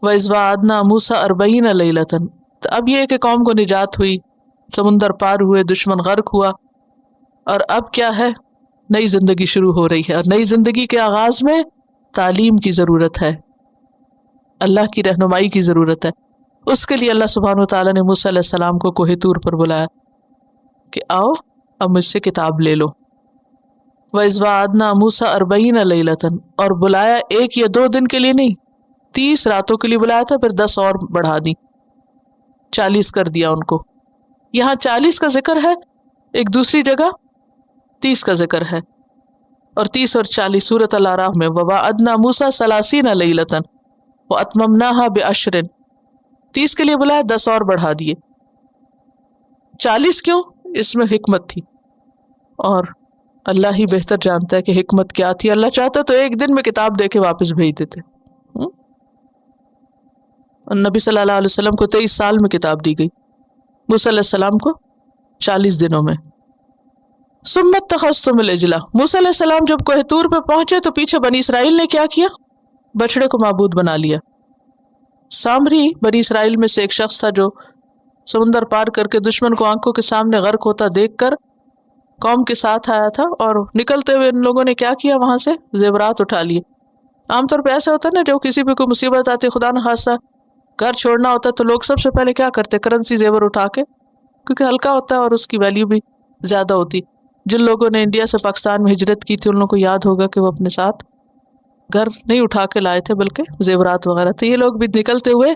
وَإِذْ وَعَدْنَا مُوسَىٰ 40 لَيْلَةً. تو اب یہ کہ قوم کو نجات ہوئی، سمندر پار ہوئے، دشمن غرق ہوا، اور اب کیا ہے؟ نئی زندگی شروع ہو رہی ہے، اور نئی زندگی کے آغاز میں تعلیم کی ضرورت ہے، اللہ کی رہنمائی کی ضرورت ہے. اس کے لیے اللہ سبحانہ وتعالیٰ نے موسیٰ علیہ السلام کو کوہ طور پر بلایا کہ آؤ اب مجھ سے کتاب لے لو. وَإِذْ وَعَدْنَا مُوسَىٰ 40 لَيْلَةً، اور بلایا ایک یا 2 دن کے لیے نہیں، 30 راتوں کے لیے بلایا تھا، پھر 10 اور بڑھا دی، 40 کر دیا ان کو. یہاں 40 کا ذکر ہے، ایک دوسری جگہ 30 کا ذکر ہے، اور 30 اور 40 سورۃ الاعراف میں وَوَعَدْنَا مُوسَىٰ 30 لَيْلَةً وَأَتْمَمْنَاهَا بِعَشْرٍ. 30 کے لیے بلایا، 10 اور بڑھا دیے. 40 کیوں؟ اس میں حکمت تھی، اور اللہ ہی بہتر جانتا ہے کہ حکمت کیا تھی. اللہ چاہتا تو ایک دن میں کتاب دے کے واپس بھیج دیتے. اور نبی صلی اللہ علیہ وسلم کو 23 سال میں کتاب دی گئی، موسیٰ علیہ السلام کو 40 دنوں میں. ثم اتخذتم العجل، موسیٰ علیہ السلام جب کوہ طور پہ پہنچے تو پیچھے بنی اسرائیل نے کیا کیا؟ بچڑے کو معبود بنا لیا. سامری بنی اسرائیل میں سے ایک شخص تھا جو سمندر پار کر کے دشمن کو آنکھوں کے سامنے غرق ہوتا دیکھ کر قوم کے ساتھ آیا تھا، اور نکلتے ہوئے ان لوگوں نے کیا کیا؟ وہاں سے زیورات اٹھا لیے. عام طور پہ ایسا ہوتا ہے نا، جو کسی پہ کوئی مصیبت آتی ہے، خدا نخواستہ گھر چھوڑنا ہوتا ہے، تو لوگ سب سے پہلے کیا کرتے؟ کرنسی زیور اٹھا کے، کیونکہ ہلکا ہوتا ہے اور اس کی ویلیو بھی زیادہ ہوتی. جن لوگوں نے انڈیا سے پاکستان میں ہجرت کی تھی ان لوگوں کو یاد ہوگا کہ وہ اپنے ساتھ گھر نہیں اٹھا کے لائے تھے بلکہ زیورات وغیرہ. تو یہ لوگ بھی نکلتے ہوئے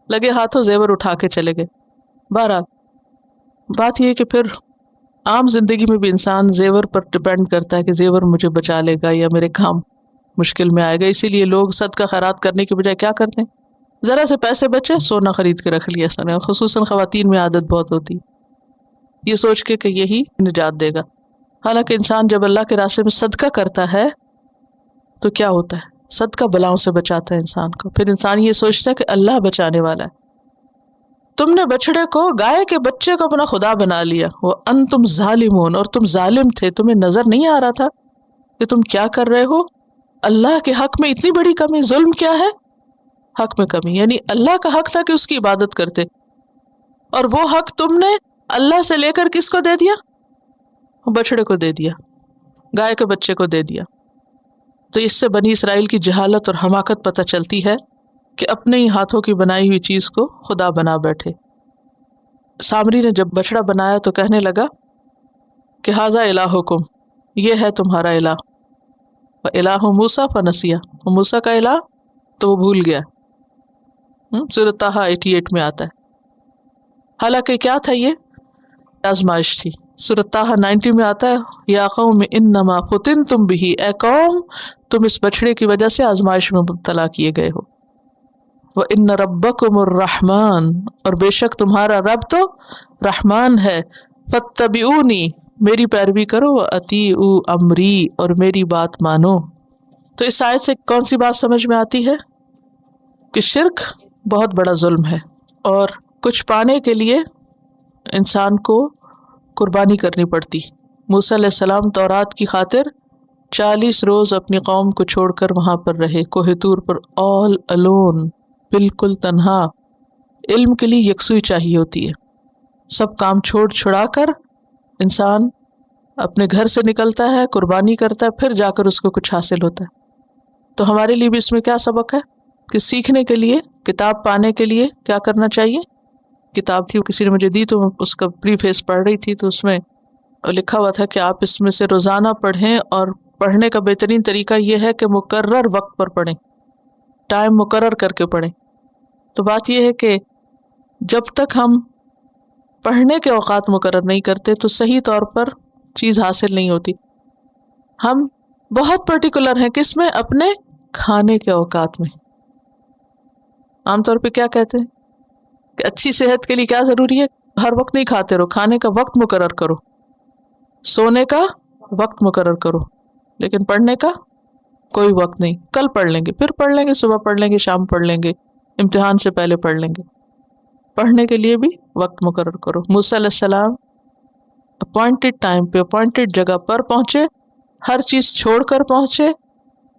لگے ہاتھوں زیور اٹھا کے چلے گئے. بہرحال بات یہ کہ پھر عام زندگی میں بھی انسان زیور پر ڈپینڈ کرتا ہے کہ زیور مجھے بچا لے گا یا میرے کام مشکل میں آئے گا. اسی لیے لوگ صدقہ خیرات کرنے کی بجائے کیا کرتے ہیں؟ ذرا سے پیسے بچے سونا خرید کے رکھ لیا سر. خصوصاً خواتین میں عادت بہت ہوتی، یہ سوچ کے کہ یہی نجات دے گا. حالانکہ انسان جب اللہ کے راستے میں صدقہ کرتا ہے تو کیا ہوتا ہے؟ صدقہ بلاؤں سے بچاتا ہے انسان کو. پھر انسان یہ سوچتا ہے کہ اللہ بچانے والا ہے. تم نے بچڑے کو، گائے کے بچے کو اپنا خدا بنا لیا. وَأَنْتُمْ ظَالِمُونَ، اور تم ظالم تھے، تمہیں نظر نہیں آ رہا تھا کہ تم کیا کر رہے ہو. اللہ کے حق میں اتنی بڑی کمی. ظلم کیا ہے؟ حق میں کمی. یعنی اللہ کا حق تھا کہ اس کی عبادت کرتے، اور وہ حق تم نے اللہ سے لے کر کس کو دے دیا؟ بچڑے کو دے دیا، گائے کے بچے کو دے دیا. تو اس سے بنی اسرائیل کی جہالت اور حماقت پتہ چلتی ہے کہ اپنے ہی ہاتھوں کی بنائی ہوئی چیز کو خدا بنا بیٹھے. سامری نے جب بچڑا بنایا تو کہنے لگا کہ ھذا الہکم، یہ ہے تمہارا الہ. الہ موسیٰ فنسیہ، موسیٰ کا الہ تو وہ بھول گیا. سورۃ طٰہٰ 88 میں آتا ہے. حالانکہ کیا تھا؟ یہ آزمائش تھی. سورۃ طٰہٰ 90 میں آتا ہے یا قوم انما فتنتم بہ، اے قوم تم اس بچڑے کی وجہ سے آزمائش میں مبتلا کیے گئے ہو. وَإِنَّ رَبَّكُمُ الرَّحْمَٰنُ، اور بے شک تمہارا رب تو رحمان ہے. فَاتَّبِعُونِی، میری پیروی کرو. وَأَطِیعُوا أَمْرِی، اور میری بات مانو. تو اس آیت سے کون سی بات سمجھ میں آتی ہے؟ کہ شرک بہت بڑا ظلم ہے، اور کچھ پانے کے لیے انسان کو قربانی کرنی پڑتی. موسیٰ علیہ السلام تورات کی خاطر 40 روز اپنی قوم کو چھوڑ کر وہاں پر رہے، کوہ طور پر، آل الون، بالکل تنہا. علم کے لیے یکسوئی چاہیے ہوتی ہے. سب کام چھوڑ چھڑا کر انسان اپنے گھر سے نکلتا ہے، قربانی کرتا ہے، پھر جا کر اس کو کچھ حاصل ہوتا ہے. تو ہمارے لیے بھی اس میں کیا سبق ہے کہ سیکھنے کے لیے، کتاب پانے کے لیے کیا کرنا چاہیے. کتاب تھی، کسی نے مجھے دی تو اس کا پری فیس پڑھ رہی تھی، تو اس میں لکھا ہوا تھا کہ آپ اس میں سے روزانہ پڑھیں، اور پڑھنے کا بہترین طریقہ یہ ہے کہ مقرر وقت پر پڑھیں، ٹائم مقرر کر کے پڑھیں. تو بات یہ ہے کہ جب تک ہم پڑھنے کے اوقات مقرر نہیں کرتے تو صحیح طور پر چیز حاصل نہیں ہوتی. ہم بہت پرٹیکولر ہیں کس میں؟ اپنے کھانے کے اوقات میں. عام طور پہ کیا کہتے ہیں کہ اچھی صحت کے لیے کیا ضروری ہے؟ ہر وقت نہیں کھاتے رہو، کھانے کا وقت مقرر کرو، سونے کا وقت مقرر کرو، لیکن پڑھنے کا کوئی وقت نہیں. کل پڑھ لیں گے، پھر پڑھ لیں گے، صبح پڑھ لیں گے، شام پڑھ لیں گے، امتحان سے پہلے پڑھ لیں گے. پڑھنے کے لیے بھی وقت مقرر کرو. موسیٰ علیہ السلام اپوائنٹڈ ٹائم پہ اپوائنٹڈ جگہ پر پہنچے، ہر چیز چھوڑ کر پہنچے،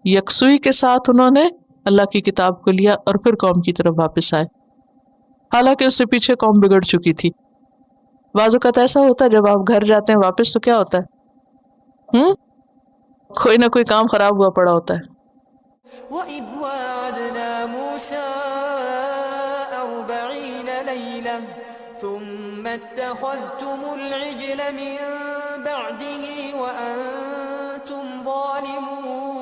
یکسوئی کے ساتھ انہوں نے اللہ کی کتاب کو لیا اور پھر قوم کی طرف واپس آئے، حالانکہ اس سے پیچھے قوم بگڑ چکی تھی۔ بعض اوقات ایسا ہوتا ہے جب آپ گھر جاتے ہیں واپس تو کیا ہوتا ہے، کوئی نہ کوئی کام خراب ہوا پڑا ہوتا ہے۔ وَإِذْ وَاعَدْنَا مُوسَىٰ 40 لَيْلَةً ثُمَّ اتَّخَذْتُمُ الْعِجْلَ مِن بَعْدِهِ وَأَنتُمْ ظَالِمُونَ